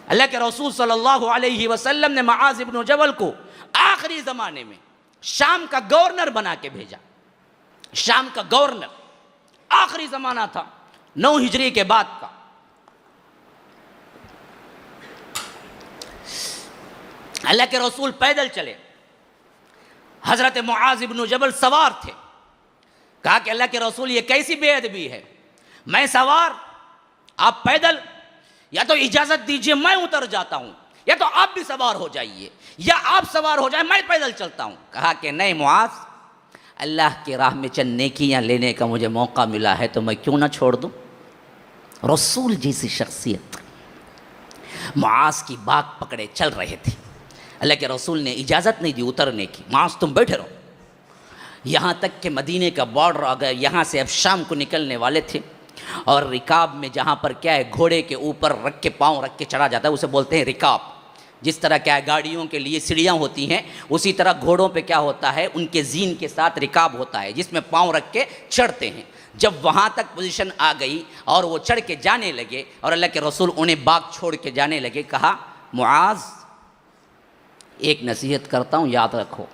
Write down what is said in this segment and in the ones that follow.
अल्लाह के रसूल सल्लल्लाहु अलैहि वसल्लम ने मुआज़ इब्न जबल को आखिरी ज़माने में शाम का गवर्नर बना के भेजा। शाम का गवर्नर, आखिरी ज़माना था 9 हिजरी के बाद का। अल्लाह के रसूल पैदल चले, हज़रत मुआज़ इब्न जबल सवार थे। कहा कि अल्लाह के रसूल ये कैसी बेअदबी है, मैं सवार आप पैदल, या तो इजाज़त दीजिए मैं उतर जाता हूँ, या तो आप भी सवार हो जाइए, या आप सवार हो जाए मैं पैदल चलता हूँ। कहा कि नहीं मुआज़, अल्लाह की राह में चंद नेकियां लेने का मुझे मौका मिला है तो मैं क्यों ना छोड़ दूँ। रसूल जैसी शख्सियत मुआज़ की बात पकड़े चल रहे थे। अल्लाह के रसूल ने इजाज़त नहीं दी उतरने की, मुआज़ तुम बैठे रहो। यहाँ तक कि मदीने का बॉर्डर आ गया, यहाँ से अब शाम को निकलने वाले थे। और रिकाब में जहाँ पर क्या है, घोड़े के ऊपर रख के पाँव रख के चढ़ा जाता है, उसे बोलते हैं रिकाब। जिस तरह क्या है गाड़ियों के लिए सीढ़ियाँ होती हैं, उसी तरह घोड़ों पे क्या होता है, उनके जीन के साथ रिकाब होता है जिसमें पाँव रख के चढ़ते हैं। जब वहाँ तक पोजीशन आ गई और वो चढ़ के जाने लगे और अल्लाह के रसूल उन्हें बाग छोड़ के जाने लगे, कहा मुआज़ एक नसीहत करता हूँ, याद रखो,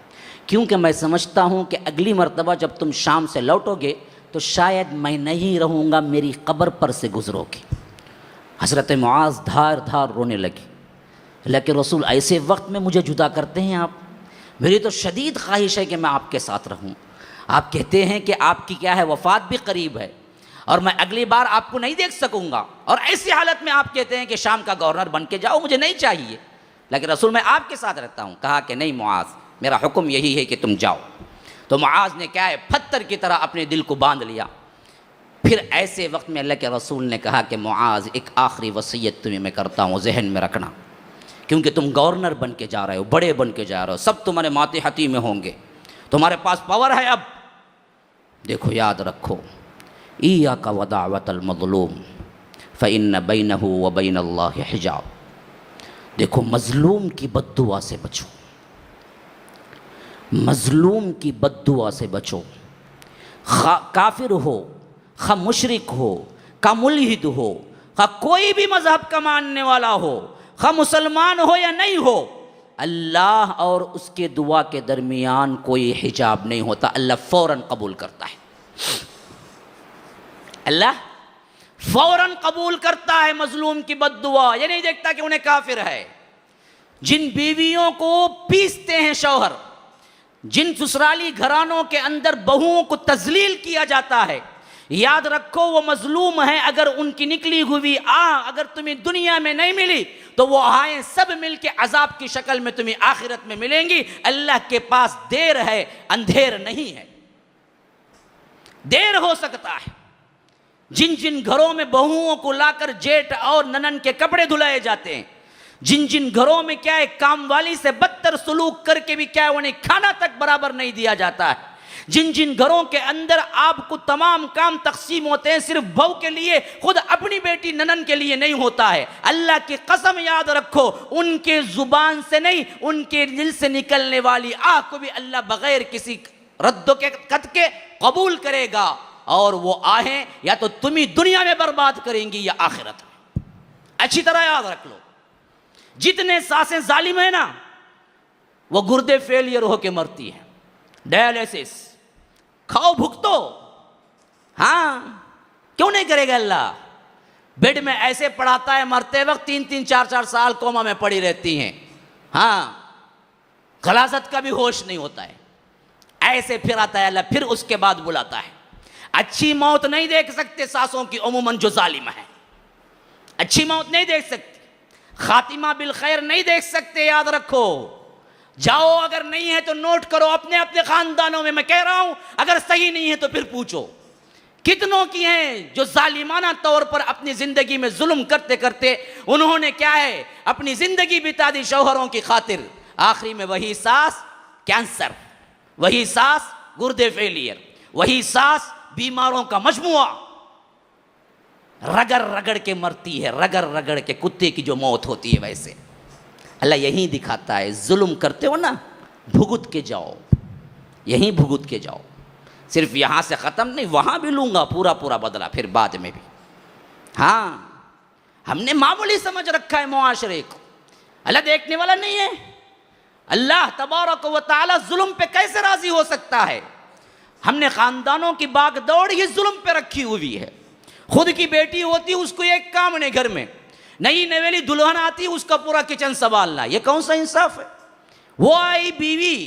क्योंकि मैं समझता हूँ कि अगली मर्तबा जब तुम शाम से लौटोगे तो शायद मैं नहीं रहूँगा, मेरी कब्र पर से गुजरोगे। हज़रत मुआज़ धार धार रोने लगी। अल्लाह के रसूल ऐसे वक्त में मुझे जुदा करते हैं आप, मेरी तो शदीद ख्वाहिश है कि मैं आपके साथ रहूँ। आप कहते हैं कि आपकी क्या है वफ़ात भी करीब है और मैं अगली बार आपको नहीं देख सकूँगा, और ऐसी हालत में आप कहते हैं कि शाम का गवर्नर बन के जाओ, मुझे नहीं चाहिए, लेकिन रसूल मैं आपके साथ रहता हूँ। कहा कि नहीं मुआज़, मेरा हुक्म यही है कि तुम जाओ। तो मुआज़ ने क्या है पत्थर की तरह अपने दिल को बांध लिया। फिर ऐसे वक्त में अल्लाह के रसूल ने कहा कि मुआज़ एक आखिरी वसीयत तुम्हें मैं करता हूँ, जहन में रखना, क्योंकि तुम गवर्नर बन के जा रहे हो, बड़े बन के जा रहे हो, सब तुम्हारे माते हती में होंगे, तुम्हारे पास पावर है। अब देखो याद रखो, इय्याका व दाअवतल मज़लूम फ़इन्न बैनहु व बैनल्लाहि हिजाब। देखो मज़लूम की बद्दुआ से बचो, मज़लूम की बद्दुआ से बचो। खा काफिर हो, खा मुशरिक हो, खा मुल्हिद हो, खा कोई भी मज़हब का मानने वाला हो, खा मुसलमान हो या नहीं हो, अल्लाह और उसके दुआ के दरमियान कोई हिजाब नहीं होता। अल्लाह फ़ौरन कबूल करता है, अल्लाह फ़ौरन कबूल करता है मज़लूम की बद्दुआ। ये नहीं देखता कि उन्हें काफिर है। जिन बीवियों को पीसते हैं शौहर, जिन ससुराली घरानों के अंदर बहुओं को तजलील किया जाता है, याद रखो वो मजलूम है। अगर उनकी निकली हुई अगर तुम्हें दुनिया में नहीं मिली तो वो आए सब मिलके अजाब की शक्ल में तुम्हें आखिरत में मिलेंगी। अल्लाह के पास देर है, अंधेर नहीं है। देर हो सकता है। जिन जिन घरों में बहुओं को लाकर जेठ और ननन के कपड़े धुलाए जाते हैं, जिन जिन घरों में क्या है काम वाली से बदतर सलूक करके भी क्या है उन्हें खाना तक बराबर नहीं दिया जाता है, जिन जिन घरों के अंदर आपको तमाम काम तकसीम होते हैं सिर्फ बहू के लिए, खुद अपनी बेटी ननन के लिए नहीं होता है, अल्लाह की कसम याद रखो उनके जुबान से नहीं, उनके दिल से निकलने वाली आह को भी अल्लाह बगैर किसी रद्द के कत के कबूल करेगा। और वो आहें या तो तुम्ही दुनिया में बर्बाद करेंगी या आखिरत में। अच्छी तरह याद रख लो, जितने सांसें जालिम है ना वो गुर्दे फेलियर होके मरती है। डायलिसिस खाओ भुगतो, हाँ क्यों नहीं करेगा अल्लाह। बेड में ऐसे पढ़ाता है मरते वक्त 3-3 4-4 साल कोमा में पड़ी रहती हैं, हाँ गलाजत का भी होश नहीं होता है। ऐसे फिर आता है अल्लाह, फिर उसके बाद बुलाता है। अच्छी मौत नहीं देख सकते सासों की अमूमन जो जालिम है, अच्छी मौत नहीं देख सकते, खातिमा बिल खैर नहीं देख सकते। याद रखो, जाओ अगर नहीं है तो नोट करो अपने अपने खानदानों में। मैं कह रहा हूं अगर सही नहीं है तो फिर पूछो कितनों की हैं जो जालिमाना तौर पर अपनी जिंदगी में जुल्म करते करते उन्होंने क्या है अपनी जिंदगी बिता दी शौहरों की खातिर। आखिरी में वही सास कैंसर, वही सास गुर्दे फेलियर, वही सास बीमारों का मजमुआ, रगड़ रगड़ के मरती है, रगड़ रगड़ के कुत्ते की जो मौत होती है। वैसे अल्लाह यही दिखाता है, जुल्म करते हो ना भुगत के जाओ, यहीं भुगत के जाओ। सिर्फ यहाँ से ख़त्म नहीं, वहाँ भी लूँगा पूरा पूरा बदला फिर बाद में भी। हाँ हमने मामूली समझ रखा है मुआशरे को। अल्लाह देखने वाला नहीं है। अल्लाह तबारक व तआला जुल्म पे कैसे राजी हो सकता है? हमने खानदानों की बागदौड़ ही जुल्म पे रखी हुई है। खुद की बेटी होती उसको एक काम नहीं, घर में नई नवेली दुल्हन आती उसका पूरा किचन संभालना, ये कौन सा इंसाफ है? वो आई बीवी,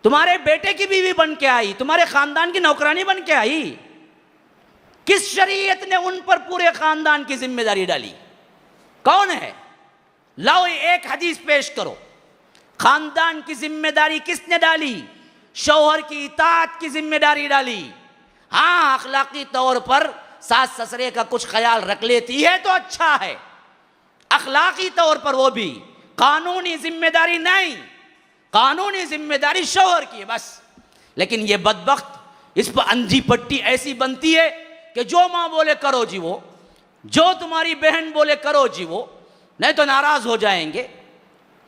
तुम्हारे बेटे की बीवी बन के आई, तुम्हारे खानदान की नौकरानी बन के आई। किस शरीयत ने उन पर पूरे खानदान की जिम्मेदारी डाली? कौन है? लाओ एक हदीस पेश करो। खानदान की जिम्मेदारी किसने डाली? शौहर की इताअत की जिम्मेदारी डाली। हाँ, अखलाकी तौर पर सास ससुरे का कुछ ख्याल रख लेती है तो अच्छा है, अखलाकी तौर पर वो भी। कानूनी जिम्मेदारी नहीं, कानूनी जिम्मेदारी शौहर की है बस। लेकिन ये बदबख्त, इस पर अंधी पट्टी ऐसी बनती है कि जो माँ बोले करो जी वो, जो तुम्हारी बहन बोले करो जी वो, नहीं तो नाराज हो जाएंगे।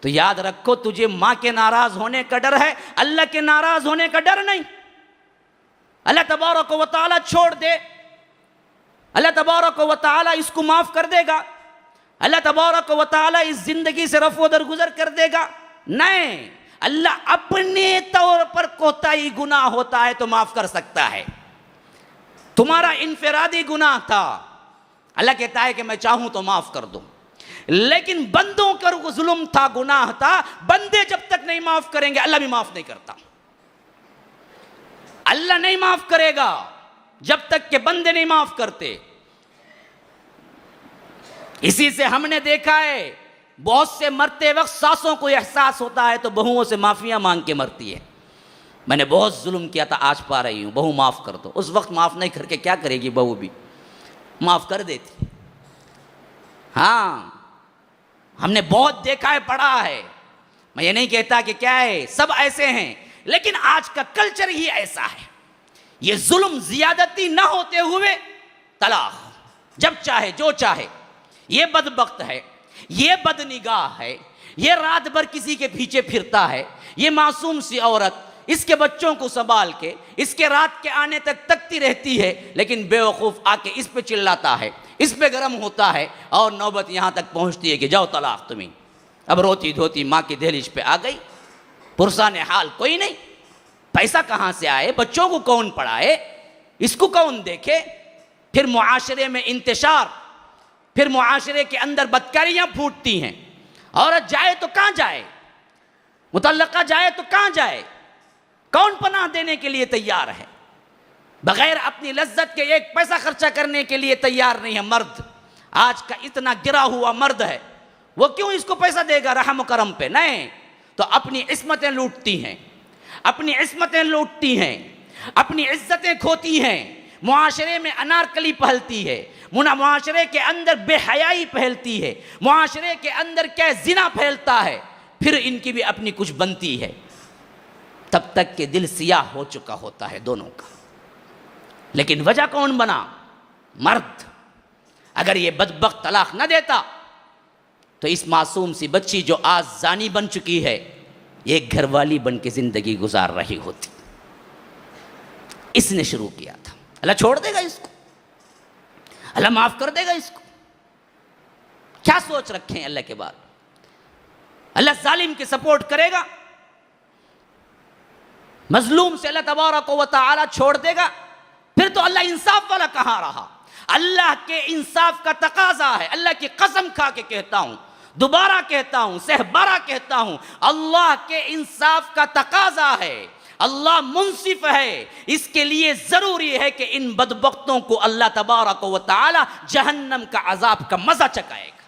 तो याद रखो, तुझे माँ के नाराज होने का डर है, अल्लाह के नाराज होने का डर नहीं। अल्लाह तबारक व तआला छोड़ दे, अल्लाह तबारक व तआला इसको माफ कर देगा, अल्लाह तबारक व तआला इस जिंदगी से रफ़ो दरगुजर कर देगा? नहीं, अल्लाह अपने तौर पर कोताही गुनाह होता है तो माफ कर सकता है। तुम्हारा इनफरादी गुनाह था, अल्लाह कहता है कि मैं चाहूं तो माफ कर दूं। लेकिन बंदों का जुल्म था, गुनाह था, बंदे जब तक नहीं माफ करेंगे अल्लाह भी माफ नहीं करता। अल्लाह नहीं माफ करेगा जब तक के बंदे नहीं माफ करते। इसी से हमने देखा है बहुत से मरते वक्त सासों को एहसास होता है तो बहुओं से माफिया मांग के मरती है। मैंने बहुत जुल्म किया था, आज पा रही हूं, बहू माफ कर दो। उस वक्त माफ नहीं करके क्या करेगी? बहू भी माफ कर देती। हाँ, हमने बहुत देखा है, पढ़ा है। मैं ये नहीं कहता कि क्या है, सब ऐसे हैं, लेकिन आज का कल्चर ही ऐसा है। ये जुल्म जियादती ना होते हुए तलाक, जब चाहे जो चाहे। ये बदबख्त है, ये बदनिगाह है, ये रात भर किसी के पीछे फिरता है, ये मासूम सी औरत इसके बच्चों को संभाल के इसके रात के आने तक तकती रहती है, लेकिन बेवकूफ़ आके इस पे चिल्लाता है, इस पे गर्म होता है और नौबत यहाँ तक पहुँचती है कि जाओ तलाक तुम्हें। अब रोती धोती माँ की दहलीज पे आ गई, पुरसाने हाल कोई नहीं, पैसा कहाँ से आए, बच्चों को कौन पढ़ाए, इसको कौन देखे। फिर मुआशरे में इंतशार, फिर मुआशरे के अंदर बदकारियाँ फूटती हैं। औरत जाए तो कहाँ जाए, मुतल्लका जाए तो कहाँ जाए, कौन पनाह देने के लिए तैयार है? बगैर अपनी लज्जत के एक पैसा खर्चा करने के लिए तैयार नहीं है मर्द। आज का इतना गिरा हुआ मर्द है, वो क्यों इसको पैसा देगा रहम करम पे? नहीं, तो अपनी इस्मतें लूटती हैं, अपनी इस्मतें लूटती हैं, अपनी इज्जतें खोती हैं, मुआशरे में अनारकली पहलती है, मुआशरे के अंदर बेहयाई फैलती है, मुआशरे के अंदर क्या जिना फैलता है, फिर इनकी भी अपनी कुछ बनती है। तब तक के दिल सियाह हो चुका होता है दोनों का। लेकिन वजह कौन बना? मर्द। अगर ये बदबख्त तलाक न देता तो इस मासूम सी बच्ची जो आज जानी बन चुकी है, एक घरवाली बन के जिंदगी गुजार रही होती। इसने शुरू किया था। अल्लाह छोड़ देगा इसको? अल्लाह माफ कर देगा इसको? क्या सोच रखे हैं अल्लाह के बाद? अल्लाह जालिम के सपोर्ट करेगा? मजलूम से अल्लाह तबारक व तआला छोड़ देगा? फिर तो अल्लाह इंसाफ वाला कहां रहा? अल्लाह के इंसाफ का तकाजा है। अल्लाह की कसम खा के कहता हूं, दोबारा कहता हूं, सहबारा कहता हूं, अल्लाह के इंसाफ का तकाजा है। अल्लाह मुंसिफ है, इसके लिए जरूरी है कि इन बदबख्तों को अल्लाह तबारक व तआला जहन्नम का अजाब का मजा चकाएगा।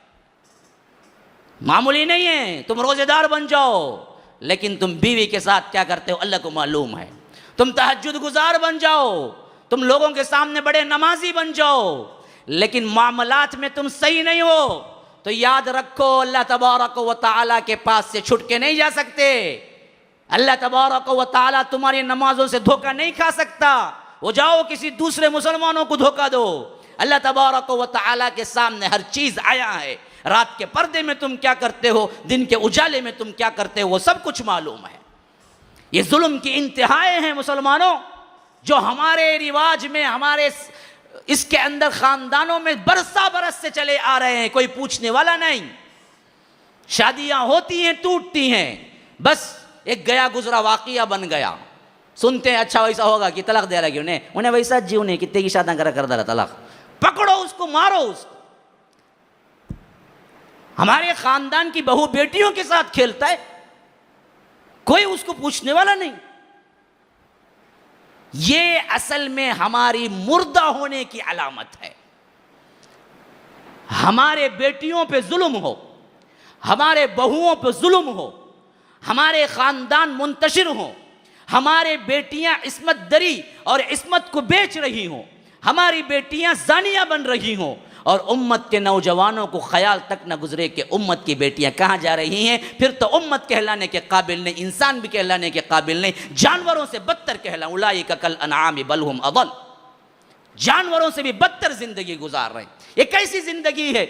मामूली नहीं है। तुम रोजेदार बन जाओ, लेकिन तुम बीवी के साथ क्या करते हो अल्लाह को मालूम है। तुम तहज्जुद गुजार बन जाओ, तुम लोगों के सामने बड़े नमाजी बन जाओ, लेकिन मामलात में तुम सही नहीं हो तो याद रखो अल्लाह तबारक व तआला के पास से छुट के नहीं जा सकते। अल्लाह तबारक व तआला तुम्हारी नमाजों से धोखा नहीं खा सकता। वो जाओ किसी दूसरे मुसलमानों को धोखा दो। अल्लाह तबारक व तआला के सामने हर चीज़ आया है। रात के पर्दे में तुम क्या करते हो, दिन के उजाले में तुम क्या करते हो, वो सब कुछ मालूम है। ये जुल्म की इंतहाएं हैं मुसलमानों, जो हमारे रिवाज में, हमारे इसके अंदर खानदानों में बरसा बरस से चले आ रहे हैं, कोई पूछने वाला नहीं। शादियां होती हैं, टूटती हैं, बस एक गया गुजरा वाकया बन गया। सुनते हैं अच्छा वैसा होगा कि तलाक दे रहा उन्हें, उन्हें वैसा जीव नहीं, कितने की शादी कर दे तलाक, पकड़ो उसको, मारो उसको। हमारे खानदान की बहू बेटियों के साथ खेलता है, कोई उसको पूछने वाला नहीं। ये असल में हमारी मुर्दा होने की अलामत है। हमारे बेटियों पे जुल्म हो, हमारे बहुओं पे जुल्म हो, हमारे खानदान मुंतशिर हो, हमारे बेटियां इस्मत दरी और इस्मत को बेच रही हों, हमारी बेटियां जानिया बन रही हों, और उम्मत के नौजवानों को ख्याल तक न गुजरे कि उम्मत की बेटियां कहाँ जा रही हैं, फिर तो उम्मत कहलाने के काबिल नहीं, इंसान भी कहलाने के काबिल नहीं, जानवरों से बदतर कहलाऊं। उलाइका कल अनआम बल हुम अदल, जानवरों से भी बदतर जिंदगी गुजार रहे हैं। ये कैसी जिंदगी है